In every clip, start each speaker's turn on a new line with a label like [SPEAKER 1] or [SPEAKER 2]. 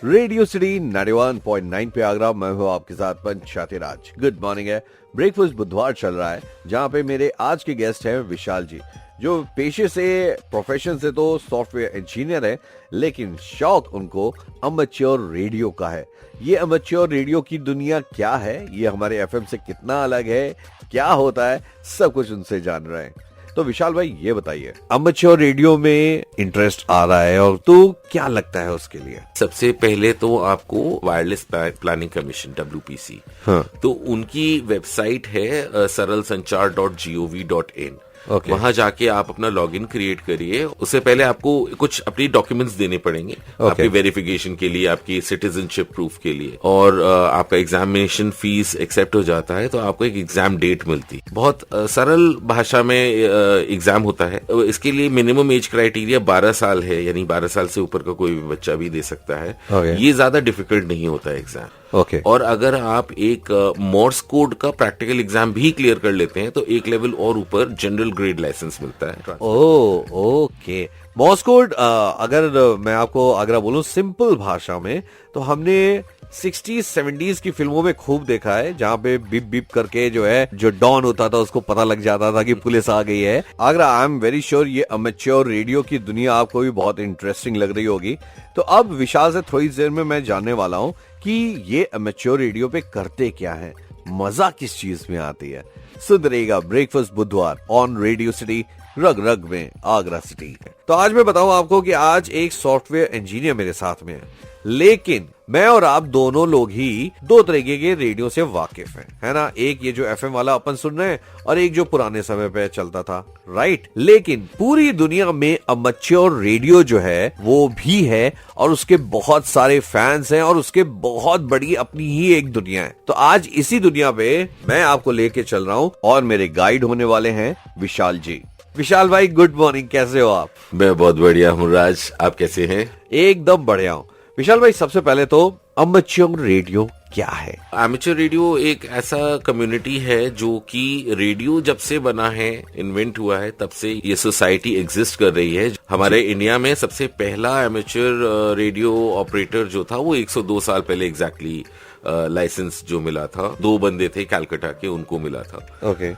[SPEAKER 1] Radio city 91.9 पे आगरा। मैं हूँ आपके साथ पंच शातिराज। गुड मॉर्निंग है। ब्रेकफास्ट बुधवार चल रहा है, जहाँ पे मेरे आज के गेस्ट हैं विशाल जी, जो पेशे से प्रोफेशन से तो सॉफ्टवेयर इंजीनियर है, लेकिन शौक उनको अमेच्योर रेडियो का है। ये अमेच्योर रेडियो की दुनिया क्या है, ये हमारे एफएम से कितना अलग है, क्या होता है, सब कुछ उनसे जान रहे हैं। तो विशाल भाई ये बताइए, अमेच्योर रेडियो में इंटरेस्ट आ रहा है और तो क्या लगता है उसके लिए?
[SPEAKER 2] सबसे पहले तो आपको वायरलेस प्लानिंग कमीशन WPC, तो उनकी वेबसाइट है saralsanchar.gov.in।
[SPEAKER 1] Okay.
[SPEAKER 2] वहां जाके आप अपना लॉगिन क्रिएट करिए। उससे पहले आपको कुछ अपनी डॉक्यूमेंट्स देने पड़ेंगे, आपकी वेरिफिकेशन के लिए, आपकी सिटीजनशिप प्रूफ के लिए, और आपका एग्जामिनेशन फीस एक्सेप्ट हो जाता है तो आपको एक एग्जाम डेट मिलती है। बहुत सरल भाषा में एग्जाम होता है। इसके लिए मिनिमम एज क्राइटेरिया 12 साल है, यानी 12 साल से ऊपर का कोई भी बच्चा भी दे सकता है। ये ज्यादा डिफिकल्ट नहीं होता है एग्जाम। और अगर आप एक मोर्स कोड का प्रैक्टिकल एग्जाम भी क्लियर कर लेते हैं तो एक लेवल और ऊपर जनरल ग्रेड लाइसेंस मिलता है।
[SPEAKER 1] ओके। मोर्स कोड, अगर मैं आपको अगर बोलूं सिंपल भाषा में, तो हमने 60s 70s की फिल्मों में खूब देखा है, जहाँ पे बिप बिप करके जो डॉन होता था उसको पता लग जाता था कि पुलिस आ गई है। अगर आई एम वेरी श्योर ये अमेच्योर रेडियो की दुनिया आपको भी बहुत इंटरेस्टिंग लग रही होगी। तो अब विशाल से थोड़ी देर में मैं जानने वाला हूँ कि ये अमेच्योर रेडियो पे करते क्या है, मजा किस चीज में आती है। सुन रहिएगा ब्रेकफास्ट बुधवार ऑन रेडियो सिटी, रग रग में आगरा सिटी। तो आज मैं बताऊं आपको कि आज एक सॉफ्टवेयर इंजीनियर मेरे साथ में है, लेकिन मैं और आप दोनों लोग ही दो तरीके के रेडियो से वाकिफ हैं, है ना। एक ये जो एफएम वाला अपन सुन रहे हैं, और एक जो पुराने समय पे चलता था, राइट। लेकिन पूरी दुनिया में अमेच्योर रेडियो जो है वो भी है, और उसके बहुत सारे फैंस हैं, और उसके बहुत बड़ी अपनी ही एक दुनिया है। तो आज इसी दुनिया पे मैं आपको लेके चल रहा हूँ, और मेरे गाइड होने वाले हैं विशाल जी। विशाल भाई गुड मॉर्निंग, कैसे हो आप?
[SPEAKER 2] मैं बहुत बढ़िया हूँ राज, आप कैसे हैं?
[SPEAKER 1] एकदम बढ़िया हूँ। विशाल भाई सबसे पहले तो अमेच्योर रेडियो क्या है?
[SPEAKER 2] एमेच्योर रेडियो एक ऐसा कम्युनिटी है जो कि रेडियो जब से बना है, इन्वेंट हुआ है, तब से ये सोसाइटी एग्जिस्ट कर रही है। हमारे इंडिया में सबसे पहला एमेच्योर रेडियो ऑपरेटर जो था वो 102 साल पहले एग्जैक्टली लाइसेंस जो मिला था, 2 बंदे थे कैलकाटा के, उनको मिला था।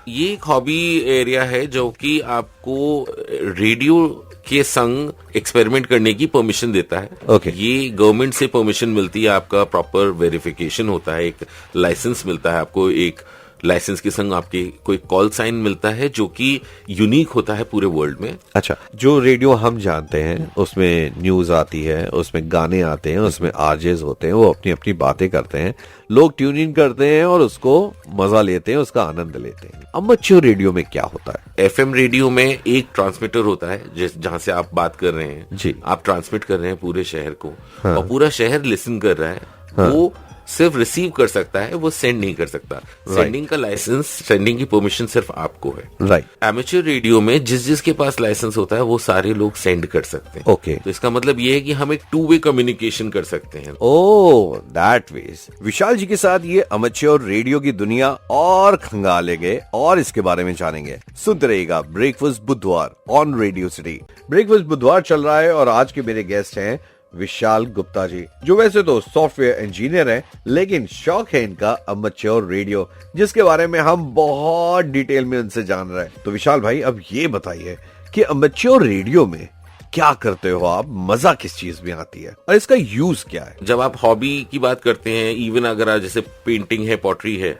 [SPEAKER 2] ये एक हॉबी एरिया है जो कि आपको रेडियो के संग एक्सपेरिमेंट करने की परमिशन देता है। ये गवर्नमेंट से परमिशन मिलती है, आपका प्रॉपर वेरिफिकेशन होता है, एक लाइसेंस मिलता है आपको, एक लाइसेंस के संग आपके कोई कॉल साइन मिलता है जो कि यूनिक होता है पूरे वर्ल्ड में।
[SPEAKER 1] अच्छा, जो रेडियो हम जानते हैं उसमें न्यूज आती है, उसमें गाने आते हैं, उसमें आरजेस होते हैं, वो अपनी अपनी बातें करते हैं, लोग ट्यून इन करते हैं और उसको मजा लेते हैं, उसका आनंद लेते हैं। अमेच्योर रेडियो में क्या होता है?
[SPEAKER 2] एफएम रेडियो में एक ट्रांसमीटर होता है जहां से आप बात कर रहे हैं
[SPEAKER 1] जी,
[SPEAKER 2] आप ट्रांसमिट कर रहे हैं पूरे शहर को, और पूरा शहर लिसन कर रहा है। वो सिर्फ रिसीव कर सकता है, वो सेंड नहीं कर सकता। सेंडिंग का लाइसेंस, सेंडिंग की परमिशन सिर्फ आपको है, राइट। एमेच्योर रेडियो में जिसके पास लाइसेंस होता है वो सारे लोग सेंड कर सकते हैं। तो इसका मतलब ये है कि हम एक 2 वे कम्युनिकेशन कर सकते हैं।
[SPEAKER 1] दैट वेज विशाल जी के साथ ये अमेच्योर रेडियो की दुनिया और खंगालेंगे और इसके बारे में जानेंगे। सुनते रहिएगा ब्रेकफास्ट बुधवार ऑन रेडियो सिटी। ब्रेकफास्ट बुधवार चल रहा है और आज के मेरे गेस्ट हैं विशाल गुप्ता जी, जो वैसे तो सॉफ्टवेयर इंजीनियर हैं, लेकिन शौक है इनका अमेच्योर रेडियो, जिसके बारे में हम बहुत डिटेल में उनसे जान रहे हैं। तो विशाल भाई अब ये बताइए कि अमेच्योर रेडियो में क्या करते हो आप, मजा किस चीज में आती है और इसका यूज क्या है?
[SPEAKER 2] जब आप हॉबी की बात करते हैं, इवन अगर आप जैसे पेंटिंग है, पॉटरी है,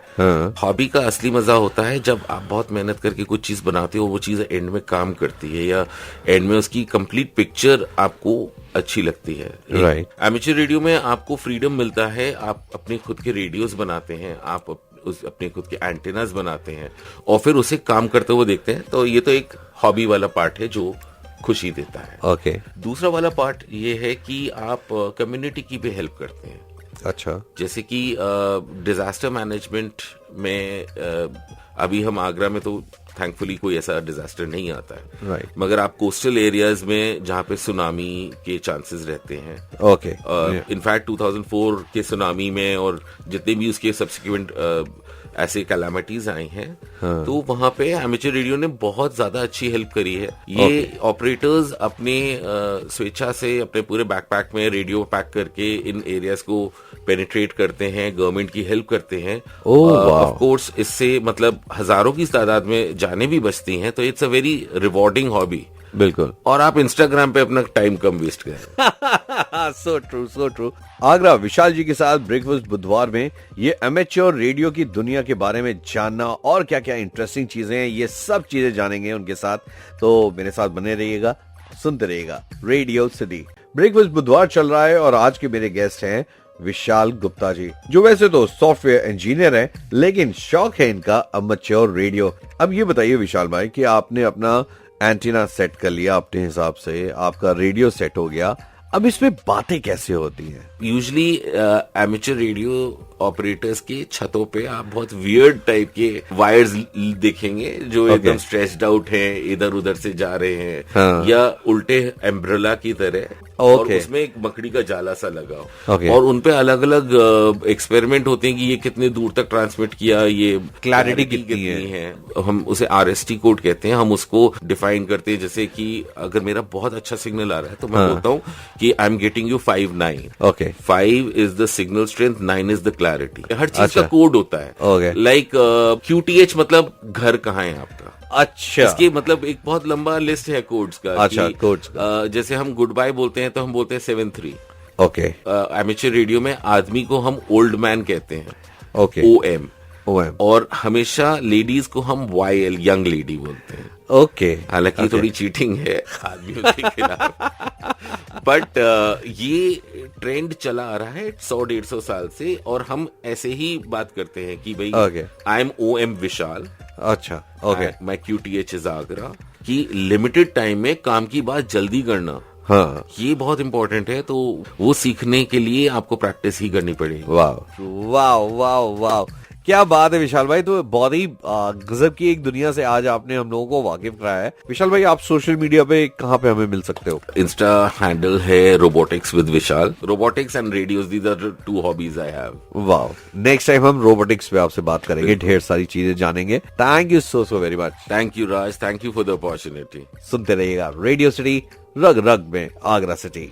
[SPEAKER 2] हॉबी का असली मजा होता है जब आप बहुत मेहनत करके कुछ चीज बनाते हो, वो चीज एंड में काम करती है, या एंड में उसकी कंप्लीट पिक्चर आपको अच्छी लगती है।
[SPEAKER 1] राइट।
[SPEAKER 2] एमेच्योर रेडियो में आपको फ्रीडम मिलता है, आप अपने खुद के रेडियोस बनाते हैं, आप अपने खुद के एंटेनास बनाते हैं, और फिर उसे काम करते हुए देखते हैं। तो ये तो एक हॉबी वाला पार्ट है जो खुशी देता है। दूसरा वाला पार्ट ये है कि आप कम्युनिटी की भी हेल्प करते हैं।
[SPEAKER 1] अच्छा,
[SPEAKER 2] जैसे कि डिजास्टर मैनेजमेंट में अभी हम आगरा में तो थैंकफुली कोई ऐसा डिजास्टर नहीं आता है,
[SPEAKER 1] राइट।
[SPEAKER 2] मगर आप कोस्टल एरियाज में जहाँ पे सुनामी के चांसेस रहते हैं, इनफैक्ट 2004 के सुनामी में और जितने भी उसके सब्सिक्वेंट ऐसे कैलामिटीज आई हैं, तो वहां पे एमेचर रेडियो ने बहुत ज्यादा अच्छी हेल्प करी है। ये ऑपरेटर्स अपने स्वेच्छा से अपने पूरे बैकपैक में रेडियो पैक करके इन एरियाज को पेनिट्रेट करते हैं, गवर्नमेंट की हेल्प करते हैं। ऑफ कोर्स इससे मतलब हजारों की तादाद में जाने भी बचती हैं, तो it's a very rewarding hobby.
[SPEAKER 1] बिल्कुल।
[SPEAKER 2] और आप इंस्टाग्राम पे अपना टाइम कम वेस्ट करें।
[SPEAKER 1] So true, so true. Agra Vishal ji के साथ ब्रेकफास्ट बुधवार में ये एमेच्योर रेडियो की दुनिया के बारे में जानना और क्या क्या इंटरेस्टिंग चीजें हैं, ये सब चीजें जानेंगे उनके साथ। तो मेरे साथ बने रहिएगा, सुनते रहिएगा रेडियो सिटी। ब्रेकफास्ट बुधवार चल रहा है और आज के मेरे गेस्ट हैं विशाल गुप्ता जी, जो वैसे तो सॉफ्टवेयर इंजीनियर हैं, लेकिन शौक है इनका अमेच्योर रेडियो। अब ये बताइए विशाल भाई कि आपने अपना एंटीना सेट कर लिया अपने हिसाब से, आपका रेडियो सेट हो गया, अब इसमें बातें कैसे होती हैं?
[SPEAKER 2] यूजली एमेचर रेडियो ऑपरेटर्स के छतों पे आप बहुत वियर्ड टाइप के वायर्स देखेंगे जो एकदम स्ट्रेच्ड आउट हैं, इधर उधर से जा रहे हैं, या उल्टे एम्ब्रेला की तरह, और उसमें एक मकड़ी का जाला सा लगा हो, और उनपे अलग अलग एक्सपेरिमेंट होते हैं कि ये कितने दूर तक ट्रांसमिट किया, ये
[SPEAKER 1] क्लैरिटी कितनी है।
[SPEAKER 2] हम उसे RST कोड कहते हैं, हम उसको डिफाइन करते हैं। जैसे कि अगर मेरा बहुत अच्छा सिग्नल आ रहा है तो मैं बोलता हूँ कि I am getting you 5-9।
[SPEAKER 1] Okay,
[SPEAKER 2] 5 is the signal strength, 9 is the clarity. हर चीज का कोड होता है। लाइक QTH मतलब घर कहाँ है आपका।
[SPEAKER 1] अच्छा,
[SPEAKER 2] इसके मतलब एक बहुत लंबा लिस्ट है कोड्स का।
[SPEAKER 1] अच्छा, कोड्स
[SPEAKER 2] जैसे हम गुड बाय बोलते हैं तो हम बोलते हैं 7-3।
[SPEAKER 1] ओके।
[SPEAKER 2] एमेचर रेडियो में आदमी को हम ओल्ड मैन कहते हैं।
[SPEAKER 1] ओके।
[SPEAKER 2] OM। और हमेशा लेडीज को हम YL, यंग लेडी बोलते हैं।
[SPEAKER 1] ओके।
[SPEAKER 2] हालांकि थोड़ी चीटिंग है आदमियों के खिलाफ, बट ये ट्रेंड चला आ रहा है 100-150 साल से, और हम ऐसे ही बात करते हैं कि भाई आई एम OM विशाल।
[SPEAKER 1] अच्छा, ओके।
[SPEAKER 2] मैं QTH इज आगरा। कि लिमिटेड टाइम में काम की बात जल्दी करना,
[SPEAKER 1] हाँ,
[SPEAKER 2] ये बहुत इंपॉर्टेंट है। तो वो सीखने के लिए आपको प्रैक्टिस ही करनी पड़ेगी।
[SPEAKER 1] वाह वाह वाह वाह, क्या बात है विशाल भाई। तो बहुत ही गजब की एक दुनिया से आज आपने हम लोगों को वाकिफ कराया है। विशाल भाई, आप सोशल मीडिया पे कहाँ पे हमें मिल सकते हो?
[SPEAKER 2] इंस्टा हैंडल है robotics with Vishal. Robotics and radios, these are 2 hobbies I have.
[SPEAKER 1] वाह, नेक्स्ट टाइम हम रोबोटिक्स पे आपसे बात करेंगे, ढेर सारी चीजें जानेंगे। Thank you so very much.
[SPEAKER 2] Thank you Raj, thank you for the opportunity.
[SPEAKER 1] सुनते रहिएगा रेडियो सिटी, रग रग में आगरा सिटी।